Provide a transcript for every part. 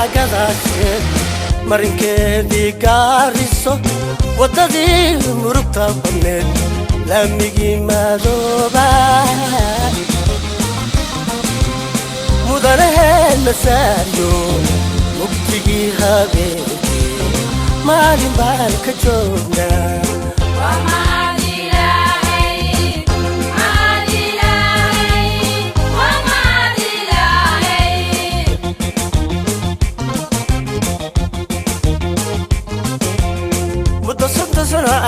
أقداشين مرنكدي قارسو وددي مرقتا بنين لميجي مادوبا مدنه مساريو مبتجي هابيكي مالين بالك جونا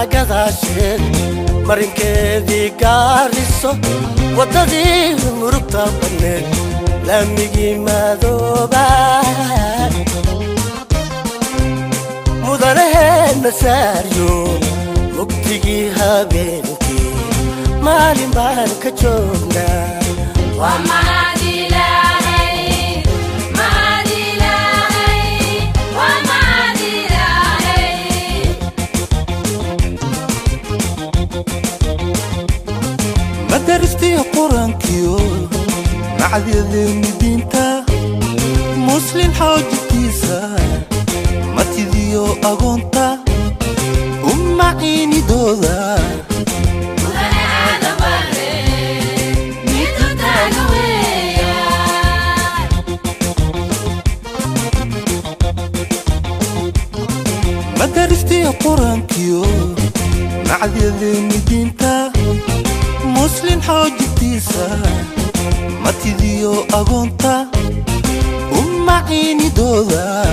أقداشين مرنكدي قارسو وددي مرقتا بنين لميجي مادوبا مدنه مساريو مبتجي هابيكي مالين بالك جونا درستي قرآن كيو معذيذين دينتا مسلم حاجتيسا ما تذيو أغنتا عيني دودا ما درستي قرآن كيو معذيذين دينتا مسلم حاجتيسا ما تذيو أغنتا عيني دودا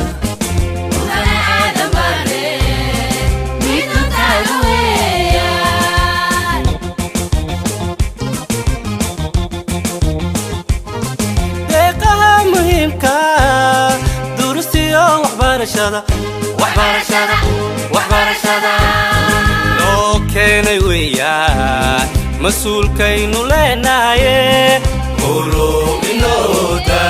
deeqaha muhiimka durustiyo waxbarashada loo keenay weeyaan mas'uulkaynu leenaye qulub inooda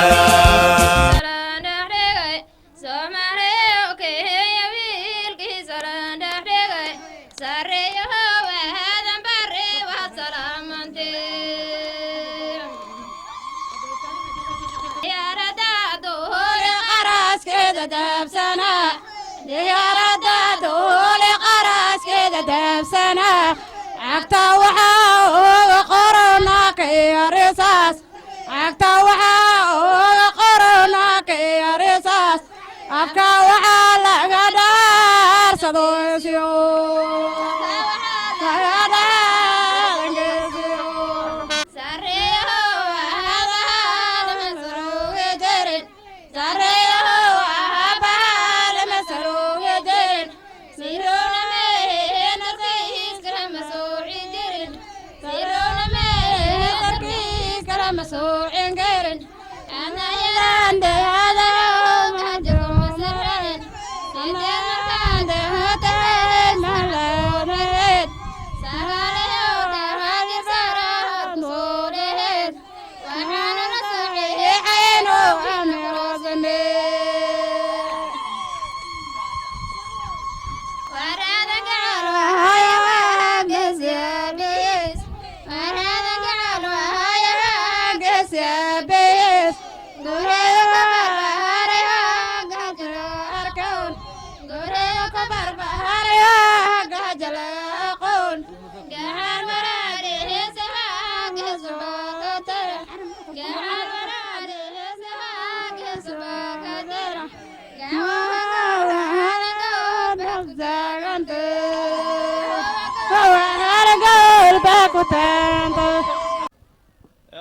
دابسنا عقتا وحا قرنا كي رصاص عقتا وحا قرنا كي رصاص أبكى وحا لقدار صدوسيو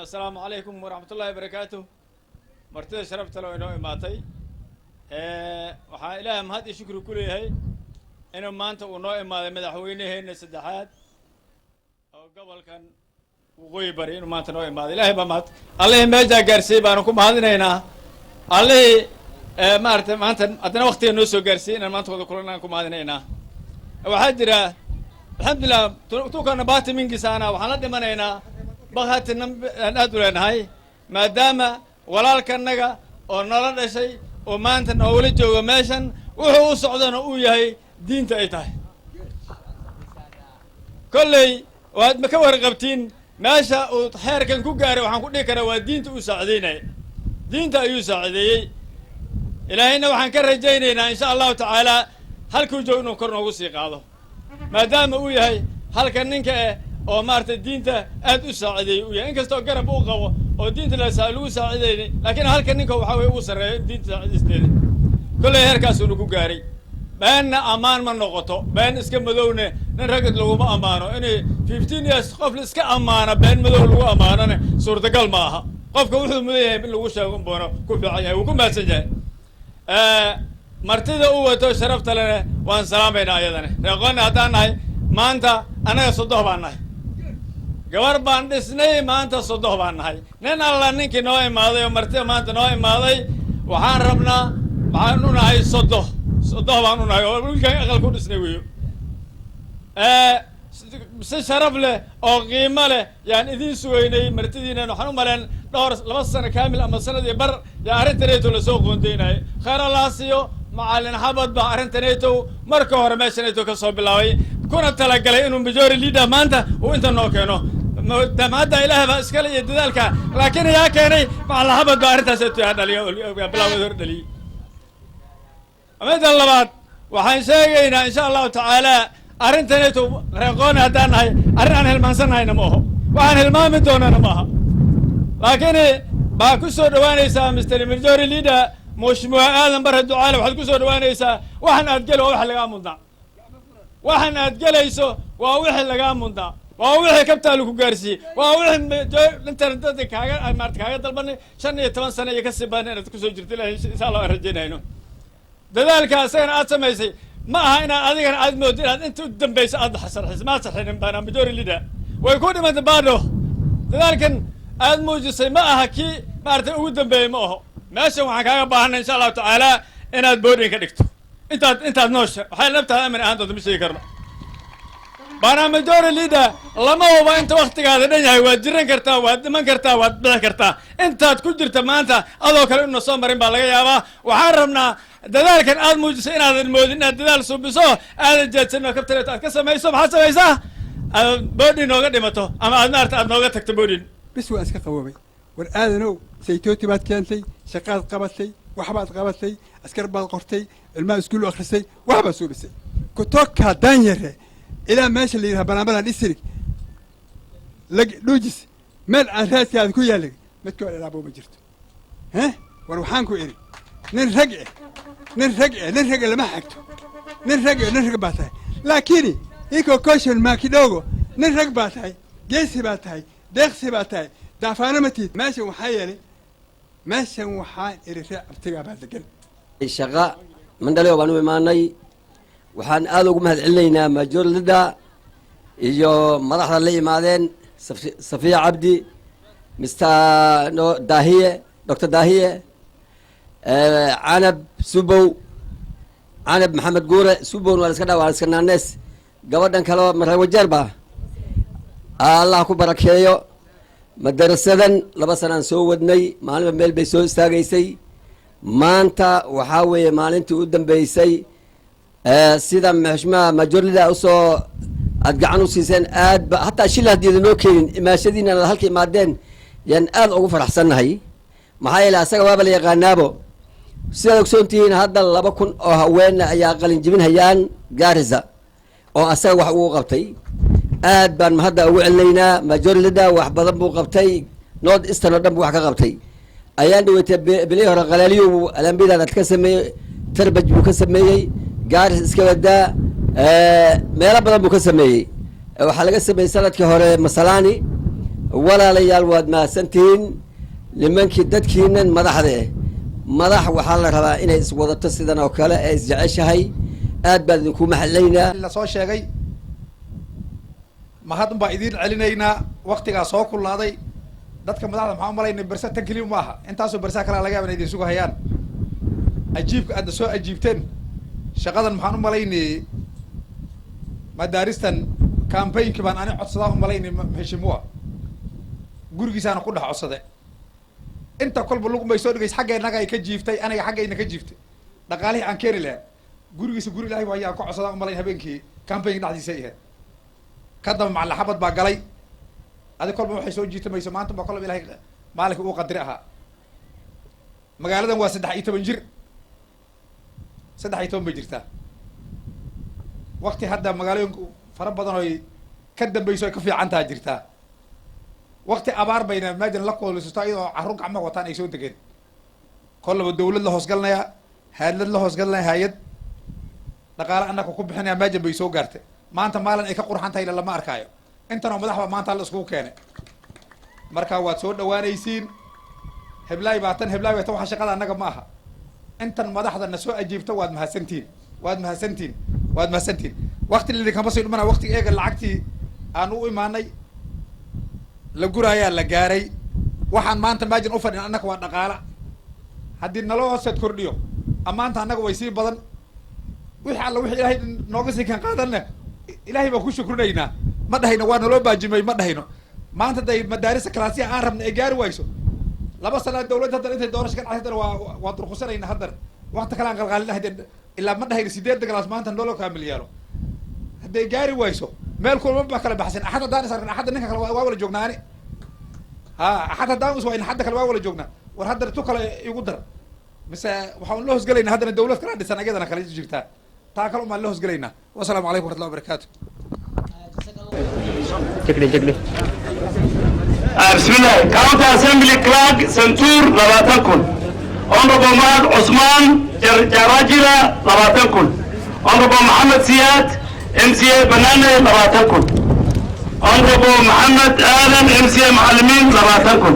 السلام عليكم ورحمة الله وبركاته. مرتدى شرفت له إنه إماتي. وحا إله مهدي شكر كله هاي. إنه ما أنت ونوع إماتي مدحوينه هنا سدحات. أو قبل كان وغيبري إنه ما أنت نوع إماتي. إله بمات. الله ما جا قرسي بانكم هذين هنا. الله ما أنت أتنا وقت النوسو قرسي إنه ما أنت كلنا نكم هذين هنا. وحدرا الحمد لله توكل نبات من جسانا وحنا دمنا بغت ندرن هاي ما دام ولا كنجا أو نرد شيء وما أنت نقول جو ماشان وهو صعدنا وياي دين تايته كلي وهاد مكور قبتين ماشى وحير كان كوجاري وحنقول لك أنا ودين تساعديني دين تأيو ساعدي ilaahayna waxaan ka rajaynaynaa insha allahu tacaala halkuu joog inuu kor noogu sii qaado maadaama uu yahay halka ninka oo maaragtay diinta aad u saacideeyey uu yahay inkastoo garab uu qabo oo diinta lagu saacideynay laakiin halka ninka waxaa weye uu sarreeyo diinta saacidisteeda kolley heerkaasuu nagu gaaray beenna ammaan ma noqoto been iska madowne nin ragad laguma ammaano inay 15 years qof iska ammaana been madow lagu ammaanone suurtagal ma aha qofka wuxuu mudan yahay in lagu sheego boono ku fiican yahay wuu ku mahadsan yahay martida uu wato sharafta leh waan salaamaynaa ayadana reeqoonna haddaan nahay maanta anaga sodoh baan nahay gabar baan dhisnay maanta sodoh baan nahay nin alla ninkii noo imaaday oo martida maanta noo imaaday waxaan rabnaa waxaan u nahay sodoh baan u nahay oo wiilkan aqal ku dhisnay weeyo si sharaf leh oo qiimo leh yaan idiin sugeynay martidiinan waxaan u maleen dhowr 2 sano kaamil ama sanadii bar yaa arrintaneeto lasoo qoondeynayay khayr allah siiyo macallin xabad baa arrintaneeto marka hore meeshaneeto ka soo bilaabay kuna talagalay inuu majority leader maanta uu inta noo keeno hadda ilaahay baa iskale iyo dadaalka laakiin yaa keenay macallin xabad baa arrintaas yaa dhaliyo bilaaway hor dhaliyay midda labaad waxaan sheegaynaa insha allahu tacaala arrintaneeto reeqoona haddaan nahay arrin aan hilmaansannahayna ma aho waxaan hilmaami doonana ma aha laakiin baa ku soo dhawaanaysaa mr majority leader mushmuha aadan bare ducaale waxaad ku soo dhawaanaysaa waxaan aad geli waa wixii lagaa mudnaa waxaan aad gelayso waa wixii lagaa mudnaa waa wixii kabtaali ku gaarsiiyey waa wixii intaan dadka kaaga dalbanay 15 sano iyo kasii badan inaad kusoo jirto ilahay insha allah aan rajaynayno dadaalka asagana aad samaysay ma aha inaad adigana aad mooddo inaad inta u dambaysa aad sarxis ma sarxinin baana majority leader way ku dhimantay baadho dadaalkan aad muujisay ma aha kii maaragtay ugu dambeeyey ma aho meeshan waxaan kaaga baahanay insha allahu tacaala inaad boodhin ka dhigto intaad noosha waxay naftaada amin ahaan doonta ma sheegi karno baana majority leader lama huba inta waktigaada dhan yahay waad jiran kartaa waad dhiman kartaa waad bixi kartaa intaad ku jirta maanta adoo kale una soo marin baa laga yaabaa waxaan rabnaa dadaalkan aad muujisay inaadan moodin inaad dadaal subiso aadan jeedsanoo kabtaleeto aad ka samayso maxaad samaysaa aad boodhin nooga dhimato ama aad maarata aad nooga tagto boodhin bis waa iska qaboobay war aadanow saytooti baad keentay shaqaad qabatay waxbaad qabatay askar baad qortay ilmaha iskuul akhrisay waxbaad soo dhisay kutokaa daanyare ilaa meesha la yidhaha banaanbalan district dhuujis meel aan raadkaada ku yaalay midka hor ilaabo ma jirto war waxaan ku idhi nin rag lama xagto nin rag baa tahay laakiin iko koshon maakidhogo nin rag baa tahay geesi baa tahay deeqsi baa tahay daafaano ma tiid meeshan waxaa yeelay meeshan waxaan idhi ree abtigaa baa degan shaqa mandhaleo baan u imaanay waxaan aad ugu mahad celinaynaa majority leader iyo madaxda la imaadeen safiya cabdi mr dahiye dr dahiye canab subow canab maxamed guure subowna waa la iska dhaa waa la iska naanees gabadhan kaleo marawajeer ba allah ku barakeeyo madarasadan 2 sanaan soo wadnay maalinba meel bay soo istaagaysay maanta waxaa weeye maalintii u dambeysay sida mxushmaha majority usoo aad gacan u siiseen aad ba hataa shil haddii idinoo keenin imaashadiina ad halka imaadeen yaan aad ugu faraxsannahay maxaa yeele asaga waaba la yaqaanaabo sidaad ogsoontihiin hadda 2,000 oo haweena ayaa qalin jibin hayaan gaarisa oo asaga wax ugu qabtay aad baan hadda ugu celinaynaa majority leader wax badan buu qabtay north eastern oo dhan buu wax ka qabtay ayaan dhaweytay bilihii hore qalaaliyo alambidaad ad ka sameeyey tarbaj buu ka sameeyey gaaris iska wadaa meelo badan buu ka sameeyey waxaa laga sameeyey sanadkii hore masalaani walaalayaal waad mahadsantihiin nimankii dadkiinan madaxda madax waxaa la rabaa inay iswadato sidan oo kale ee isjeceshahay aad baan idinku mahadlaynaa la soo sheegay mahad baa idiin celinaynaa waqtigaa soo kulaaday dadka madaxda maxaa umalaynay bersa tan keliya ma aha intaasoo bersaa kalea laga yaaba inay idin sugahayaan ajiibka aadna soo ajiibteen shaqadan maxaan u malaynay madaaristan campaignki baan ani codsadaa umalaynay heshimuwa gurigiisaana ku dhex codsade inta kolba lugumay soo dhigays xaggeennaga ay ka jiiftay aniga xaggayna ka jiiftay dhaqaalihii aan keeni lahaa gurigiisa guri ilahay waayaan ku codsadaa umalayn habeenkii campaignka dhexdiisa ahayd kadaba macalla xabad baa galay adi kolba waxay soo jiitamayso maanta ba kolba ilahay maalinka uu qadiri ahaa magaaladan waa 13 jir saddex bay jirtaa waqti hadda magaalooyinku fara badan oy ka dambayso ay ka fiican taha jirtaa waqti abaar bayna maajan la koolisato iyadoo carruur gacmaha wataan ay soo degeen kollaba dawlad la hoosgalnaya haadlad la hoosgalnaya hay-ad dhaqaale annaka ku bixinaya maajan bay soo gaartay maanta maalin ay ka qurxan tahay lama arkaayo intanoo madaxba maanta la iskugu keenay marka waad soo dhawaanaysiin heblaay baatan waxa shaqada annaga ma aha intan madaxda na soo ajiibta waad mahadsantiin waqti lidinkama sii dhumana waqtiga eega lacagtii aan u imaanay la guraayaa la gaaray waxaan maanta maajin u fadhin annaka waa dhaqaala haddii naloo hooseed kordhiyo amaanta annaga way sii badan wixii alla wixii ilaahay nooga sii kan qaadanna ilaahay baan ku shukrinaynaa ma dhahayno waa naloo baajimay ma dhahayno maanta day madaarisa kalaasiya aan rabna ay gaari wayso 2 sano dawladda haddana intay doorasho ka dhacday waa durqusanayna haddana waqti kale aan qalqaalin haddeen ilaa ma dhahayno 8 galaas maanta loo kaamil yeelo hadday gaari wayso meel kulma ba kala baxsan axad haddaan isarkan axadda ninka kale waa wala joognaani axad haddaan iswayna xadda kale waa wala joognaa war haddana tu kale igu dar mise waxaan la hoosgelaynaa haddana dawlad kala dhisan ayadana kale jirtaa taa kale umaan la hoosgelaynaa wasalaamu calaykum warahmatullahi wabarakaatu بسم الله كاونتي اسمبلي كلاك سنتور لباتنكن honorable Mahad Osman Jaraajila 20 kun honorable Mohamed Siyaad MCA Banane 20 kun honorable Mohamed Adam MCA Macalimiin 20 kun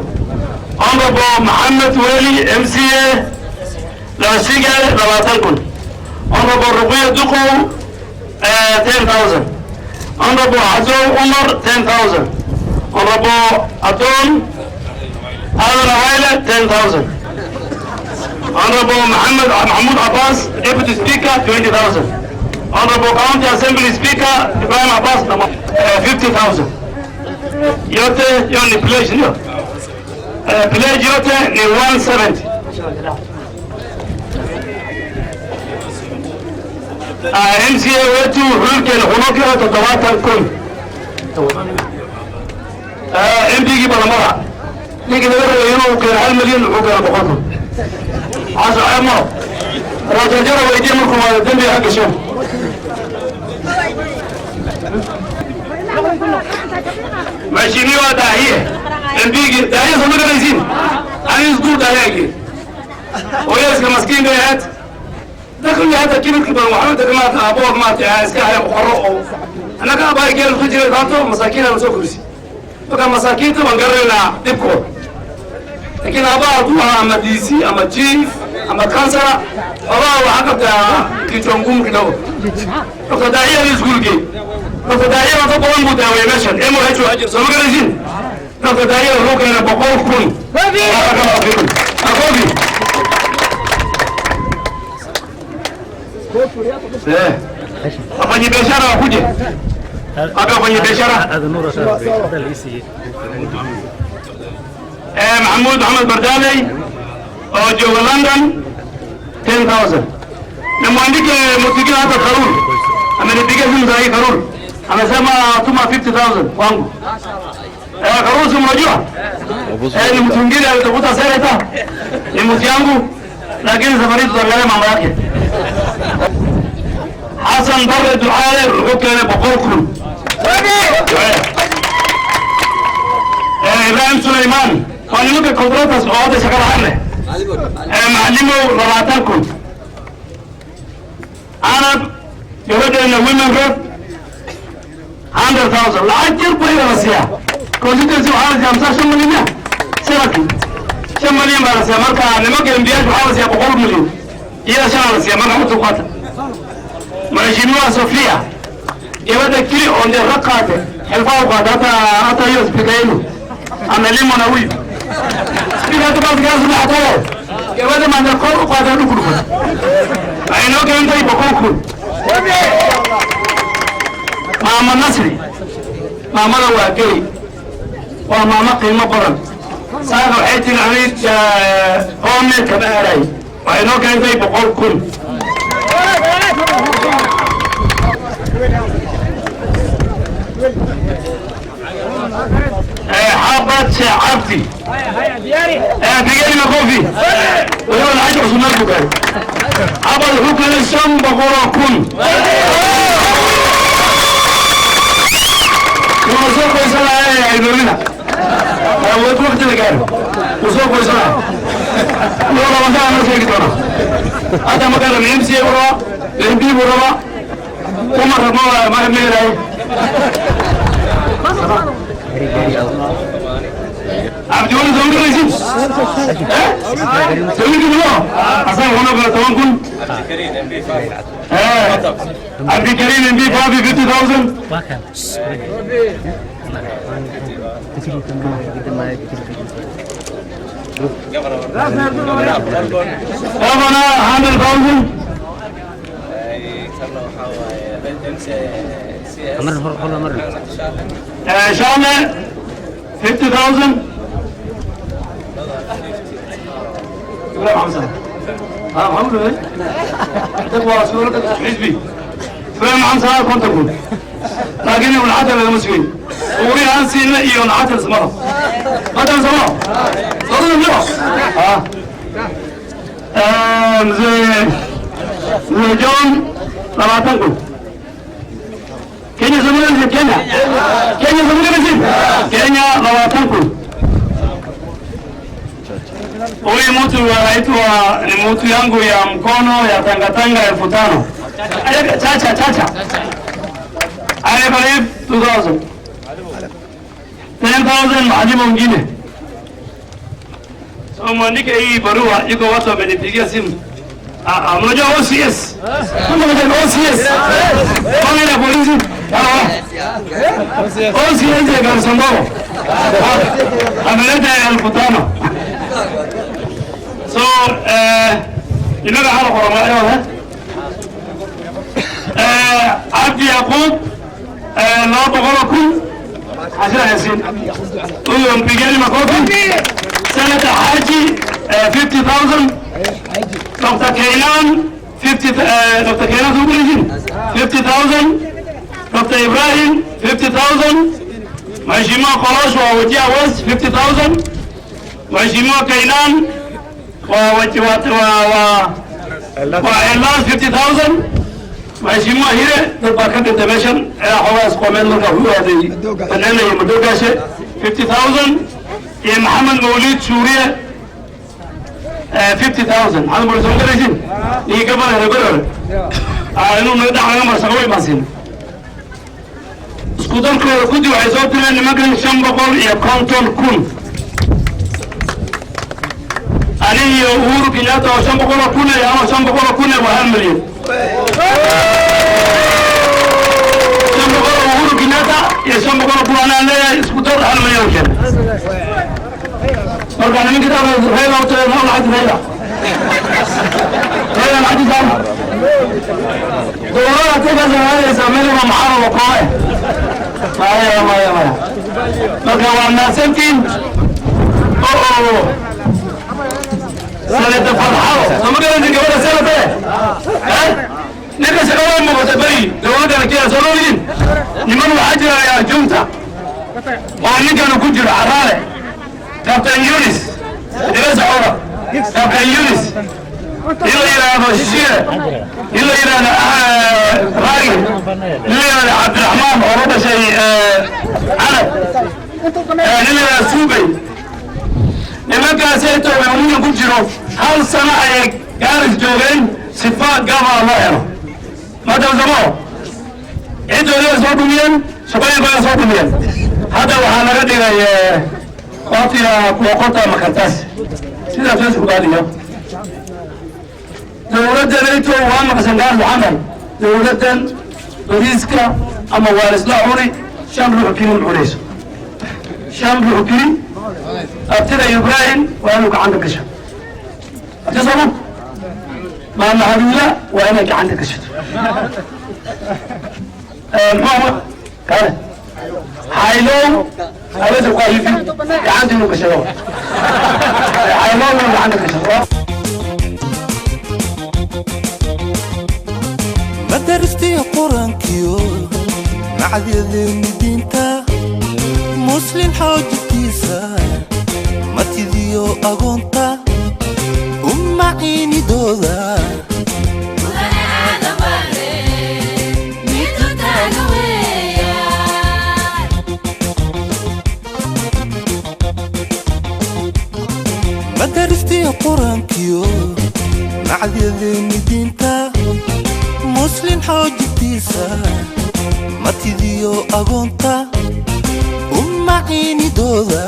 honorable Mohamed Weli MCA Laasiga 20 kun honorable Ruqiya Duqow 10,000 honorable Hazow Umar 10,000 honorable Adon Adan Awaila 10,000 honorable Mahmoud Abbas Deputy Speaker 20,000 honorable County Assembly Speaker Ibrahim Abbas 50,000 yote hiyo ni pledge ndio pledge yote ni 170 MCA wetu hulken hunokira totobatan kun MPG balamara ninki naga inuu keeno 1 milyan wuxuu keeno 100 kun عشان عمر راجل جرى ويجي منكم الدنيا حق شو ماشيني وداهية البيجي داهية صدق ليزين أنا يزقول داهية ويسك مسكين داهيات دخل لي هذا كيف كبر محمد كما أبوه ما تعيس كهلا مخرق أنا كان باقي جل الفجر ذاته مساكين أنا مسوي كرسي فكان مساكين تبغى نقرنا تبكو لكن أبا أما دي سي أما جيف أما كانسرا أبا وعقبت كيتونغوم كده فداعية يسقول كي فداعية ما تقول مو داوي ماشان إمو هجو هجو سلوك الرجين فداعية لو كان بقول كون أقولي أبني بشارة أخوجي أبني بشارة هذا نور هذا الإيسي محمود محمد بردالي او جو لندن 10,000 لما عندك موسيقى هذا قانون انا نديك اسم زي قانون انا سما توما 50,000 وانغو قانون سم رجوع انا متنجي على تبوتا سيرتا الموسيانغو لكن سفريت زغيره ما مراكي حسن بر دعاء وكان بقولكم ابراهيم سليمان معلمك الكونتراتس هذا شغال عنه معلمه 20 kun انا يهود ان women rep 100,000 لا اجر بيا راسيا كونتيتس وحاله 5 مليون سيركي 5 مليون راسيا marka nimanka MBA وحاله 100 مليون الى شهر راسيا ما نحط قطه ماجينوا صوفيا يهود كلي اون الرقاته حلفاو قادتا اتا يوس بكاينو انا ليمون اوي إذا تبغى تجهز العطاء يا ولد ما نقول وقادر نقول أي نوع كان تري بقول ماما نصري ماما لواكي وماما قيمة برا صار حيت العريس أمي كباري أي نوع كان تري بقول كل حاب عبد عبدي بيجي مكوفي ويقول عايز عصمنا البكاري عبد حكم الشام بقرا كن وصوف يسمع يقولنا وقت اللي قال وصوف يسمع والله ما كان شيء كده هذا ما كان يمشي ورا يمشي ورا ومر ما ميراي عبد الولي زوجي رئيسي زوجي كده اصلا هنا بلا توكل عبد الكريم ام بي 50000 شامل 50,000 لا حمزة محمد ايه تبغى رسولك حزبي فهم حمزة كنت أقول لكن يقول عدل المسلمين وري هانسي يقول عدل اسمه عدل اسمه صدق الجو زي جون لما تنقل كينيا زمانة كينيا زمانة لما تنقل huyu mtu anaitwa ni mtu yangu ya mkono ya tangatanga 5,000 chacha I believe 2,000 10,000 maalimu mwingine so mwandike hii barua iko watu wamenipigia simu mnajua OCS kama mnajua OCS kama ina polisi OCS ya Garsambao ameleta 5,000 so inaga hal qoramayo عبد يعقوب لا بغلكم عشان ياسين قولوا بيجي مكوفي سنة حاجي 50,000 دكتور كينان 50 دكتور كينان سوبريجين 50,000 دكتور إبراهيم 50,000 مهشيما خلاص ووديا وز 50,000 مهشيما كينان وإعلان 50,000 مهشيما هيرة البركات انتباشن حواس قومين لك هو هذه فنانا يمدوكاشة 50,000 يا محمد موليد سوريا 50,000 هذا مرة سوى كريسين نيجي كبار هنا كبار إنه نقدر على ما سوي ماسين سكوتر كودي وعيسوت لنا مكان شام بقول يا كونتون كون عليه أورو كنياتا وشام بقول كون يا شام بقول كون وهم مليون شام بقول أورو كنياتا يا شام بقول كون أنا لا سكوتر هم مليون كن مرة من كده هيلا وتلا ما لحد هيلا هيلا لحد زمان دورة تيجي زمان زمان ما محارب وقائع ما مرة وانا سنتين أوه سنة فرحة ما قال إنك ولا سنة إيه نكش كلام ما بتبري لو أنا كده سولين نمر حاجة يا جمتا وأنا كانوا كجر عرالة كابتن يونس درس عورة كابتن يونس يلا يلا بشير يلا يلا راجل يلا عبد الرحمن عروضة شيء عرب يلا سوبي لما كان سيتو يومين كجرو هل سنة جالس جوجين صفات قام الله يرى ما تفهموا إنتوا اللي صوتوا مين شباب بقى صوتوا مين هذا وحنا قد قاطية وقطة مكانتاس سيدا فيسبوك عليها دولة ريتو وما كسنجان محمد دولة بريسكا أما وارس لا عوري شام روح كيلو العريس شام روح كيلو أبتدى إبراهيم وأنا عندك كشف أتصلوا ما نهارية وأنا عندك كشف محمد كان حيلو أبدا قايفي عندي مكشرات حيلو عندك كشف مدرستي قرآن كيو معدي ذي دينتا مسلم حاجتيسا agoonta ummaciinidooda madaristii quraankiyo macdyadeeni diinta muslin xoojintiisa matidiyo agoonta ummaciinidooda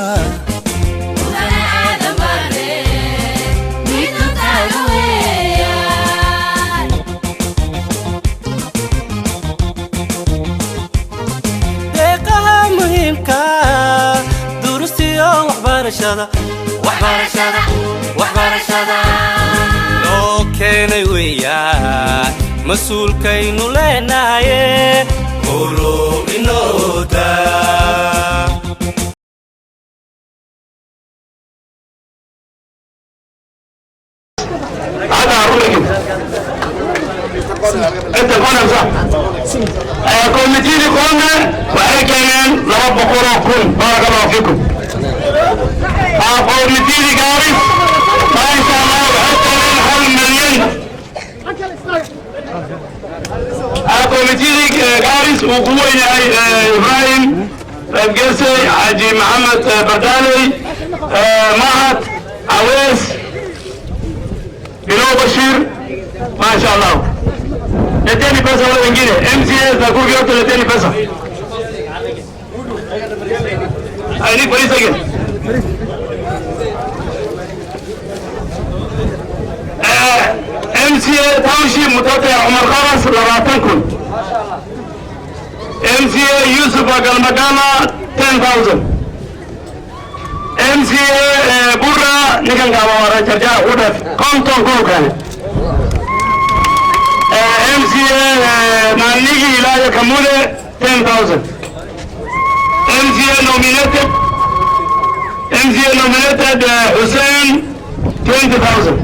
deeqaha muhiimka durustiyo waxbarashada loo keenay weeyaan mas-uulkaynu leenahaye urur inooda انت قولهم صح كوميتيني قولنا وحي كمان لرب قولكم بارك الله فيكم كوميتيني قارف ما ان شاء الله وحي كمان حول مليون كوميتيني قارس وقوة ابراهيم القرسي حاجي محمد بردالي معهد عويس بنو بشير ما شاء الله leteni pesa wale wengine MCA za kurgi yote leteni pesa I need police again MCA township mtoto ya Umar Khawas 20,000 MCA Yusuf Agalmagala 10,000 MCA Burra nikan gaba wara jarja udaf konton kokane MCA Manigi Ilaya Kamule 10,000 MCA nominated Hussein 20,000